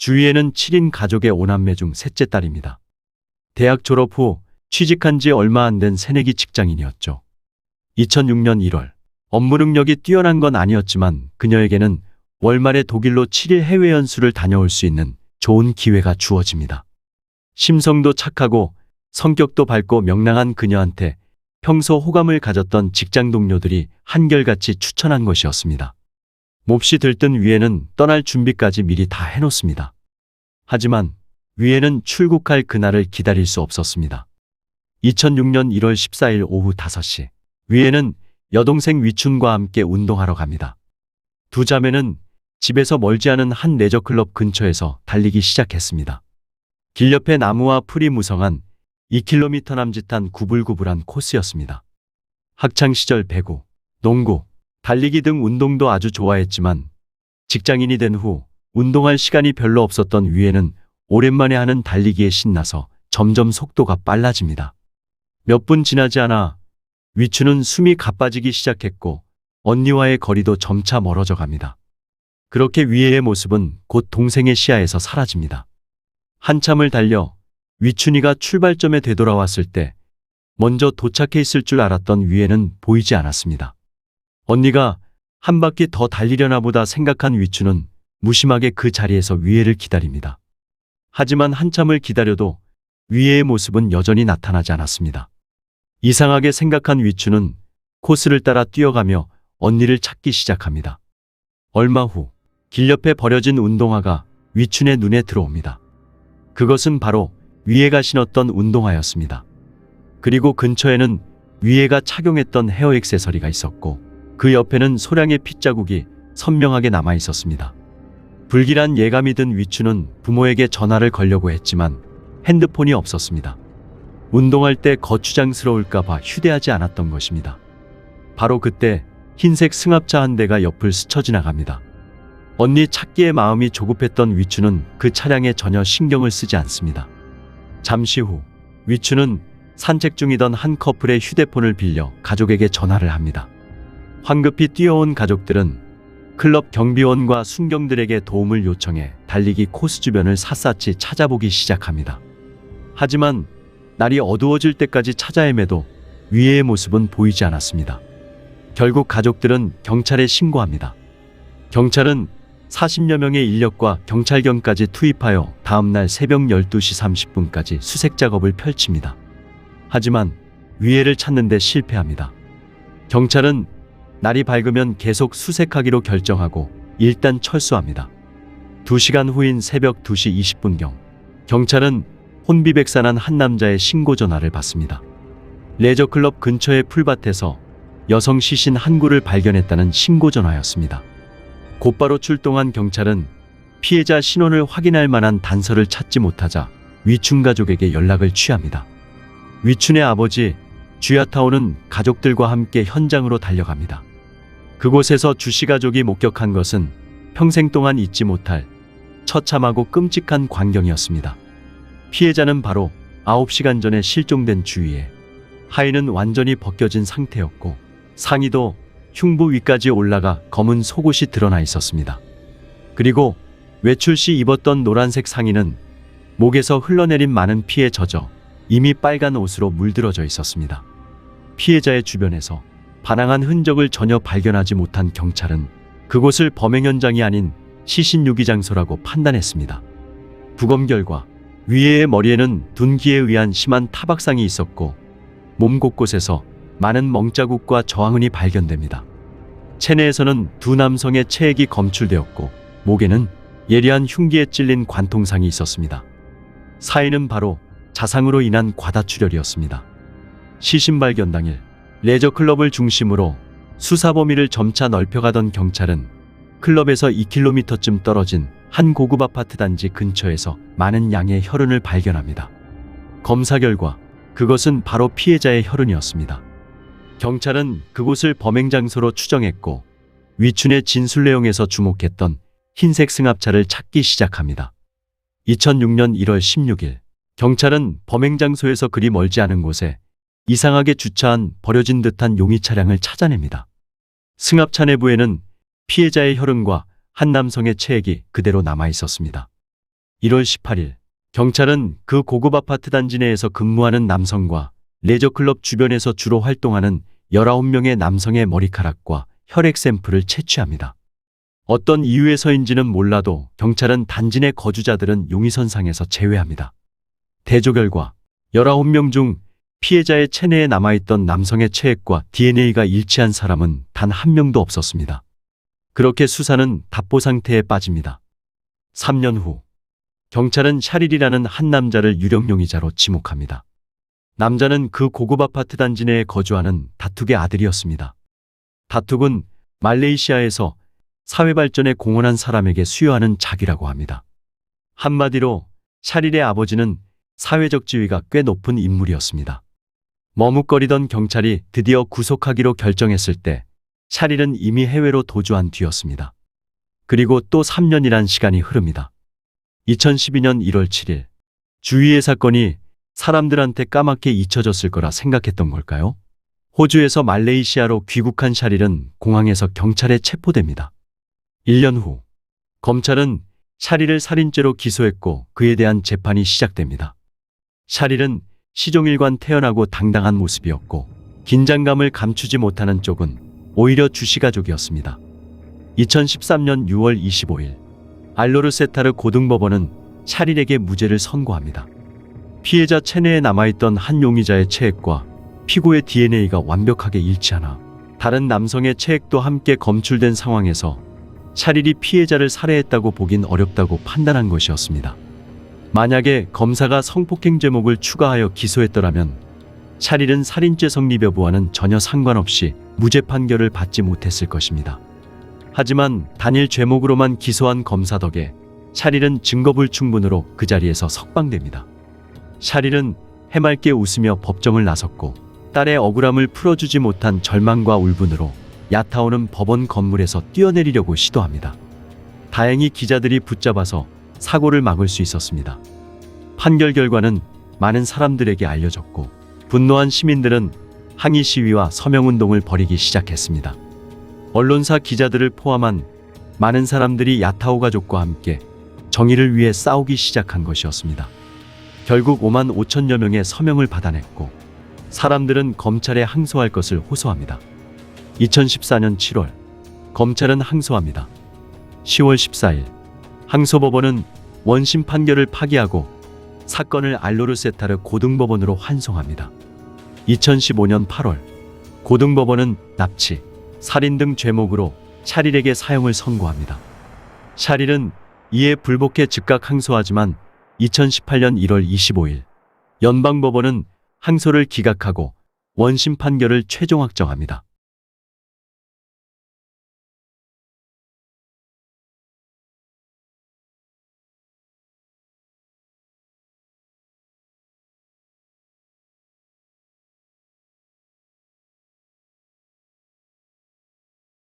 주위에는 7인 가족의 5남매 중 셋째 딸입니다. 대학 졸업 후 취직한 지 얼마 안 된 새내기 직장인이었죠. 2006년 1월, 업무 능력이 뛰어난 건 아니었지만 그녀에게는 월말에 독일로 7일 해외 연수를 다녀올 수 있는 좋은 기회가 주어집니다. 심성도 착하고 성격도 밝고 명랑한 그녀한테 평소 호감을 가졌던 직장 동료들이 한결같이 추천한 것이었습니다. 몹시 들뜬 위에는 떠날 준비까지 미리 다 해놓습니다. 하지만 위에는 출국할 그날을 기다릴 수 없었습니다. 2006년 1월 14일 오후 5시, 위에는 여동생 위춘과 함께 운동하러 갑니다. 두 자매는 집에서 멀지 않은 한 레저클럽 근처에서 달리기 시작했습니다. 길 옆에 나무와 풀이 무성한 2km 남짓한 구불구불한 코스였습니다. 학창시절 배구, 농구, 달리기 등 운동도 아주 좋아했지만 직장인이 된 후 운동할 시간이 별로 없었던 위에는 오랜만에 하는 달리기에 신나서 점점 속도가 빨라집니다. 몇 분 지나지 않아 위추는 숨이 가빠지기 시작했고 언니와의 거리도 점차 멀어져 갑니다. 그렇게 위에의 모습은 곧 동생의 시야에서 사라집니다. 한참을 달려 위춘이가 출발점에 되돌아왔을 때 먼저 도착해 있을 줄 알았던 위에는 보이지 않았습니다. 언니가 한 바퀴 더 달리려나 보다 생각한 위춘은 무심하게 그 자리에서 위에를 기다립니다. 하지만 한참을 기다려도 위에의 모습은 여전히 나타나지 않았습니다. 이상하게 생각한 위춘은 코스를 따라 뛰어가며 언니를 찾기 시작합니다. 얼마 후 길 옆에 버려진 운동화가 위춘의 눈에 들어옵니다. 그것은 바로 위에가 신었던 운동화였습니다. 그리고 근처에는 위에가 착용했던 헤어 액세서리가 있었고 그 옆에는 소량의 핏자국이 선명하게 남아 있었습니다. 불길한 예감이 든 위춘은 부모에게 전화를 걸려고 했지만 핸드폰이 없었습니다. 운동할 때 거추장스러울까봐 휴대하지 않았던 것입니다. 바로 그때 흰색 승합차 한 대가 옆을 스쳐 지나갑니다. 언니 찾기에 마음이 조급했던 위춘은 그 차량에 전혀 신경을 쓰지 않습니다. 잠시 후 위춘은 산책 중이던 한 커플의 휴대폰을 빌려 가족에게 전화를 합니다. 황급히 뛰어온 가족들은 클럽 경비원과 순경들에게 도움을 요청해 달리기 코스 주변을 샅샅이 찾아보기 시작합니다. 하지만 날이 어두워질 때까지 찾아 헤매도 위에의 모습은 보이지 않았습니다. 결국 가족들은 경찰에 신고합니다. 경찰은 40여 명의 인력과 경찰견까지 투입하여 다음날 새벽 12시 30분까지 수색 작업을 펼칩니다. 하지만 위에를 찾는 데 실패합니다. 경찰은 날이 밝으면 계속 수색하기로 결정하고 일단 철수합니다. 2시간 후인 새벽 2시 20분경 경찰은 혼비백산한 한 남자의 신고 전화를 받습니다. 레저클럽 근처의 풀밭에서 여성 시신 한 구를 발견했다는 신고 전화였습니다. 곧바로 출동한 경찰은 피해자 신원을 확인할 만한 단서를 찾지 못하자 위춘 가족에게 연락을 취합니다. 위춘의 아버지 쥐아타오는 가족들과 함께 현장으로 달려갑니다. 그곳에서 주씨 가족이 목격한 것은 평생 동안 잊지 못할 처참하고 끔찍한 광경이었습니다. 피해자는 바로 9시간 전에 실종된 주위에 하의는 완전히 벗겨진 상태였고 상의도 흉부 위까지 올라가 검은 속옷이 드러나 있었습니다. 그리고 외출 시 입었던 노란색 상의는 목에서 흘러내린 많은 피에 젖어 이미 빨간 옷으로 물들어져 있었습니다. 피해자의 주변에서 반항한 흔적을 전혀 발견하지 못한 경찰은 그곳을 범행 현장이 아닌 시신 유기 장소라고 판단했습니다. 부검 결과 위에의 머리에는 둔기에 의한 심한 타박상이 있었고 몸 곳곳에서 많은 멍자국과 저항흔이 발견됩니다. 체내에서는 두 남성의 체액이 검출되었고 목에는 예리한 흉기에 찔린 관통상이 있었습니다. 사인은 바로 자상으로 인한 과다출혈이었습니다. 시신 발견 당일 레저클럽을 중심으로 수사 범위를 점차 넓혀가던 경찰은 클럽에서 2km쯤 떨어진 한 고급 아파트 단지 근처에서 많은 양의 혈흔을 발견합니다. 검사 결과 그것은 바로 피해자의 혈흔이었습니다. 경찰은 그곳을 범행 장소로 추정했고 위춘의 진술 내용에서 주목했던 흰색 승합차를 찾기 시작합니다. 2006년 1월 16일 경찰은 범행 장소에서 그리 멀지 않은 곳에 이상하게 주차한 버려진 듯한 용의 차량을 찾아냅니다. 승합차 내부에는 피해자의 혈흔과 한 남성의 체액이 그대로 남아 있었습니다. 1월 18일, 경찰은 그 고급 아파트 단지 내에서 근무하는 남성과 레저클럽 주변에서 주로 활동하는 19명의 남성의 머리카락과 혈액 샘플을 채취합니다. 어떤 이유에서인지는 몰라도 경찰은 단지 내 거주자들은 용의선상에서 제외합니다. 대조 결과 19명 중 피해자의 체내에 남아있던 남성의 체액과 DNA가 일치한 사람은 단 한 명도 없었습니다. 그렇게 수사는 답보 상태에 빠집니다. 3년 후, 경찰은 샤릴이라는 한 남자를 유력 용의자로 지목합니다. 남자는 그 고급 아파트 단지 내에 거주하는 다툭의 아들이었습니다. 다툭은 말레이시아에서 사회 발전에 공헌한 사람에게 수여하는 자기라고 합니다. 한마디로 샤릴의 아버지는 사회적 지위가 꽤 높은 인물이었습니다. 머뭇거리던 경찰이 드디어 구속하기로 결정했을 때 샤릴은 이미 해외로 도주한 뒤였습니다. 그리고 또 3년이란 시간이 흐릅니다. 2012년 1월 7일, 주위의 사건이 사람들한테 까맣게 잊혀졌을 거라 생각했던 걸까요? 호주에서 말레이시아로 귀국한 샤릴은 공항에서 경찰에 체포됩니다. 1년 후, 검찰은 샤릴을 살인죄로 기소했고 그에 대한 재판이 시작됩니다. 샤릴은 시종일관 태연하고 당당한 모습이었고 긴장감을 감추지 못하는 쪽은 오히려 주시 가족이었습니다. 2013년 6월 25일, 알로르세타르 고등법원은 샤릴에게 무죄를 선고합니다. 피해자 체내에 남아있던 한 용의자의 체액과 피고의 DNA가 완벽하게 일치하나 다른 남성의 체액도 함께 검출된 상황에서 샤릴이 피해자를 살해했다고 보긴 어렵다고 판단한 것이었습니다. 만약에 검사가 성폭행 제목을 추가하여 기소했더라면 샤릴은 살인죄 성립 여부와는 전혀 상관없이 무죄 판결을 받지 못했을 것입니다. 하지만 단일 죄목으로만 기소한 검사 덕에 샤릴은 증거불충분으로 그 자리에서 석방됩니다. 샤릴은 해맑게 웃으며 법정을 나섰고 딸의 억울함을 풀어주지 못한 절망과 울분으로 야타오는 법원 건물에서 뛰어내리려고 시도합니다. 다행히 기자들이 붙잡아서 사고를 막을 수 있었습니다. 판결 결과는 많은 사람들에게 알려졌고 분노한 시민들은 항의 시위와 서명운동을 벌이기 시작했습니다. 언론사 기자들을 포함한 많은 사람들이 야타오 가족과 함께 정의를 위해 싸우기 시작한 것이었습니다. 결국 5만 5천여 명의 서명을 받아냈고 사람들은 검찰에 항소할 것을 호소합니다. 2014년 7월, 검찰은 항소합니다. 10월 14일, 항소법원은 원심 판결을 파기하고 사건을 알로르세타르 고등법원으로 환송합니다. 2015년 8월, 고등법원은 납치, 살인 등 죄목으로 샤릴에게 사형을 선고합니다. 샤릴은 이에 불복해 즉각 항소하지만 2018년 1월 25일, 연방법원은 항소를 기각하고 원심 판결을 최종 확정합니다.